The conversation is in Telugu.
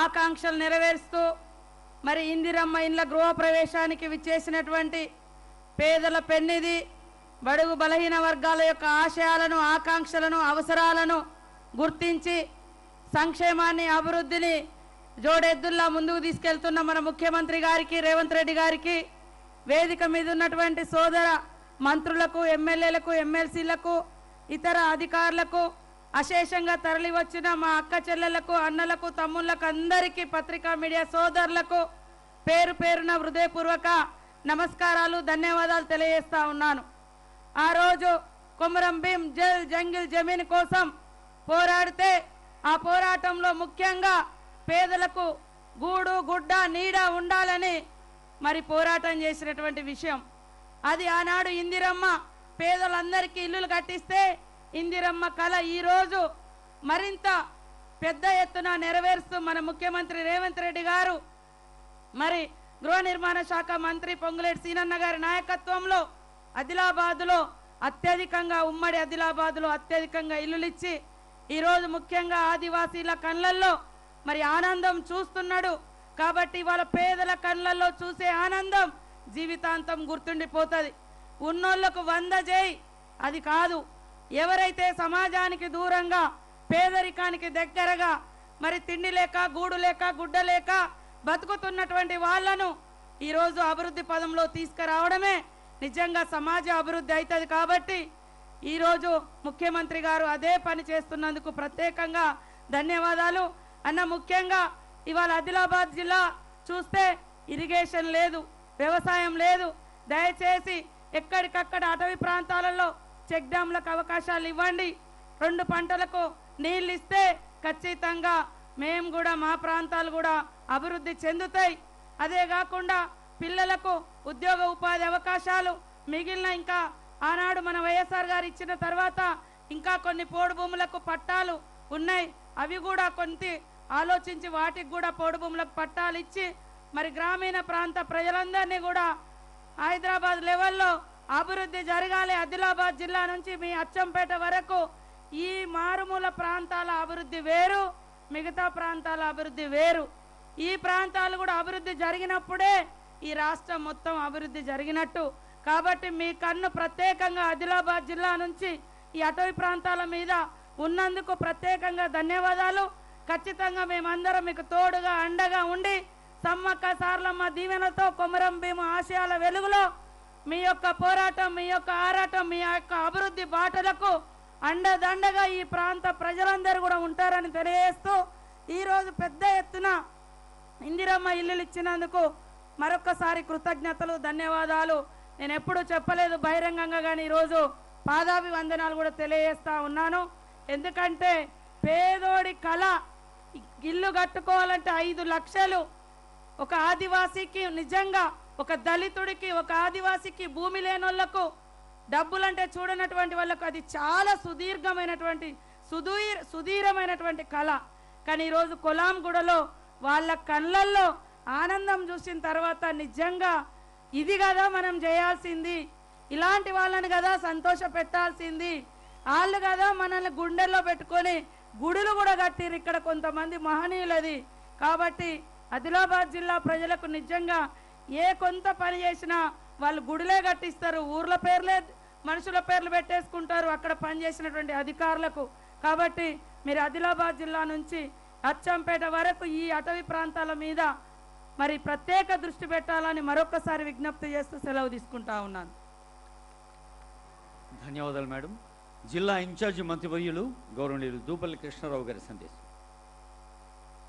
ఆకాంక్షలు నెరవేరుస్తూ మరి ఇందిరమ్మ ఇండ్ల గృహప్రవేశానికి విచ్చేసినటువంటి పేదల పెన్నిది బడుగు బలహీన వర్గాల యొక్క ఆశయాలను ఆకాంక్షలను అవసరాలను గుర్తించి సంక్షేమాన్ని అభివృద్ధిని జోడెద్దుల్లా ముందుకు తీసుకెళ్తున్న మన ముఖ్యమంత్రి గారికి రేవంత్ రెడ్డి గారికి వేదిక మీద ఉన్నటువంటి సోదర మంత్రులకు ఎమ్మెల్యేలకు ఎమ్మెల్సీలకు ఇతర అధికారులకు అశేషంగా తరలి వచ్చిన మా అక్క చెల్లెలకు అన్నలకు తమ్ముళ్లకు అందరికీ పత్రికా మీడియా సోదరులకు పేరు పేరున హృదయపూర్వక నమస్కారాలు ధన్యవాదాలు తెలియజేస్తా ఉన్నాను। ఆ రోజు కొమరం భీం జల్ జంగిల్ జమీన్ కోసం పోరాడితే ఆ పోరాటంలో ముఖ్యంగా పేదలకు గూడు గుడ్డ నీడ ఉండాలని మరి పోరాటం చేసినటువంటి విషయం అది ఆనాడు ఇందిరమ్మ పేదలందరికీ ఇల్లులు కట్టిస్తే ఇందిరమ్మ కళ ఈరోజు మరింత పెద్ద ఎత్తున నెరవేరుస్తూ మన ముఖ్యమంత్రి రేవంత్ రెడ్డి గారు మరి గృహ నిర్మాణ శాఖ మంత్రి పొంగులేటి సీనన్న గారి నాయకత్వంలో ఆదిలాబాద్లో అత్యధికంగా ఉమ్మడి ఆదిలాబాద్లో అత్యధికంగా ఇల్లులు ఇచ్చి ఈరోజు ముఖ్యంగా ఆదివాసీల కళ్ళల్లో మరి ఆనందం చూస్తున్నాడు కాబట్టి వాళ్ళ పేదల కళ్ళల్లో చూసే ఆనందం జీవితాంతం గుర్తుండిపోతుంది। ఉన్నోళ్లకు 100 చేయి అది కాదు, ఎవరైతే సమాజానికి దూరంగా పేదరికానికి దగ్గరగా మరి తిండి లేక గూడు లేక గుడ్డ లేక బతుకుతున్నటువంటి వాళ్ళను ఈరోజు అభివృద్ధి పదంలో తీసుకురావడమే నిజంగా సమాజ అభివృద్ధి అవుతుంది। కాబట్టి ఈరోజు ముఖ్యమంత్రి గారు అదే పని చేస్తున్నందుకు ప్రత్యేకంగా ధన్యవాదాలు అన్న। ముఖ్యంగా ఇవాళ ఆదిలాబాద్ జిల్లా చూస్తే ఇరిగేషన్ లేదు, వ్యవసాయం లేదు। దయచేసి ఎక్కడికక్కడ అటవీ ప్రాంతాలలో చెక్ డ్యామ్లకు అవకాశాలు ఇవ్వండి, 2 పంటలకు నీళ్ళు ఇస్తే ఖచ్చితంగా మేము కూడా మా ప్రాంతాలు కూడా అభివృద్ధి చెందుతాయి। అదే కాకుండా పిల్లలకు ఉద్యోగ ఉపాధి అవకాశాలు మిగిలిన ఇంకా ఆనాడు మన వైఎస్ఆర్ గారు ఇచ్చిన తర్వాత ఇంకా కొన్ని పోడు భూములకు పట్టాలు ఉన్నాయి, అవి కూడా కొంత ఆలోచించి వాటికి కూడా పోడు భూములకు పట్టాలు ఇచ్చి మరి గ్రామీణ ప్రాంత ప్రజలందరినీ కూడా హైదరాబాద్ లెవెల్లో అభివృద్ధి జరగాలి। ఆదిలాబాద్ జిల్లా నుంచి మీ అచ్చంపేట వరకు ఈ మారుమూల ప్రాంతాల అభివృద్ధి వేరు, మిగతా ప్రాంతాల అభివృద్ధి వేరు। ఈ ప్రాంతాలు కూడా అభివృద్ధి జరిగినప్పుడే ఈ రాష్ట్రం మొత్తం అభివృద్ధి జరిగినట్టు। కాబట్టి మీ కన్ను ప్రత్యేకంగా ఆదిలాబాద్ జిల్లా నుంచి ఈ అటవీ ప్రాంతాల మీద ఉన్నందుకు ప్రత్యేకంగా ధన్యవాదాలు। ఖచ్చితంగా మేమందరం మీకు తోడుగా అండగా ఉండి సమ్మక్క సార్లమ్మ దీవెనతో కొమరం భీము ఆశయాల వెలుగులో మీ యొక్క పోరాటం మీ యొక్క ఆరాటం మీ యొక్క అభివృద్ధి బాటలకు అండదండగా ఈ ప్రాంత ప్రజలందరూ కూడా ఉంటారని తెలియజేస్తూ ఈరోజు పెద్ద ఎత్తున ఇందిరమ్మ ఇల్లులు ఇచ్చినందుకు మరొకసారి కృతజ్ఞతలు ధన్యవాదాలు। నేను ఎప్పుడూ చెప్పలేదు బహిరంగంగా, కానీ ఈరోజు పాదాభివందనాలు కూడా తెలియజేస్తా ఉన్నాను। ఎందుకంటే పేదోడి కళ ఇల్లు కట్టుకోవాలంటే 5 లక్షలు ఒక ఆదివాసీకి, నిజంగా ఒక దళితుడికి ఒక ఆదివాసీకి భూమి లేనోళ్లకు డబ్బులంటే చూడనటువంటి వాళ్ళకు అది చాలా సుదీరమైనటువంటి కళ। కానీ ఈరోజు కొలాంగూడలో వాళ్ళ కళ్ళల్లో ఆనందం చూసిన తర్వాత నిజంగా ఇది కదా మనం చేయాల్సింది, ఇలాంటి వాళ్ళని కదా సంతోష పెట్టాల్సింది, వాళ్ళు కదా మనల్ని గుండెల్లో పెట్టుకొని గుడులు కూడా కట్టిరు ఇక్కడ కొంతమంది మహనీయులది। కాబట్టి ఆదిలాబాద్ జిల్లా ప్రజలకు నిజంగా ఏ కొంత పని చేసినా వాళ్ళు గుడిలే కట్టిస్తారు, ఊర్ల పేర్లే మనుషుల పేర్లు పెట్టేసుకుంటారు అక్కడ పనిచేసినటువంటి అధికారులకు। కాబట్టి మీరు ఆదిలాబాద్ జిల్లా నుంచి అచ్చంపేట వరకు ఈ అటవీ ప్రాంతాల మీద మరి ప్రత్యేక దృష్టి పెట్టాలని మరొకసారి విజ్ఞప్తి చేస్తూ సెలవు తీసుకుంటా ఉన్నాను। ధన్యవాదాలు మేడం। జిల్లా ఇన్ఛార్జి మంత్రివర్యులు గౌరవనీయులు దూపల్లి కృష్ణారావు గారి సందేశం।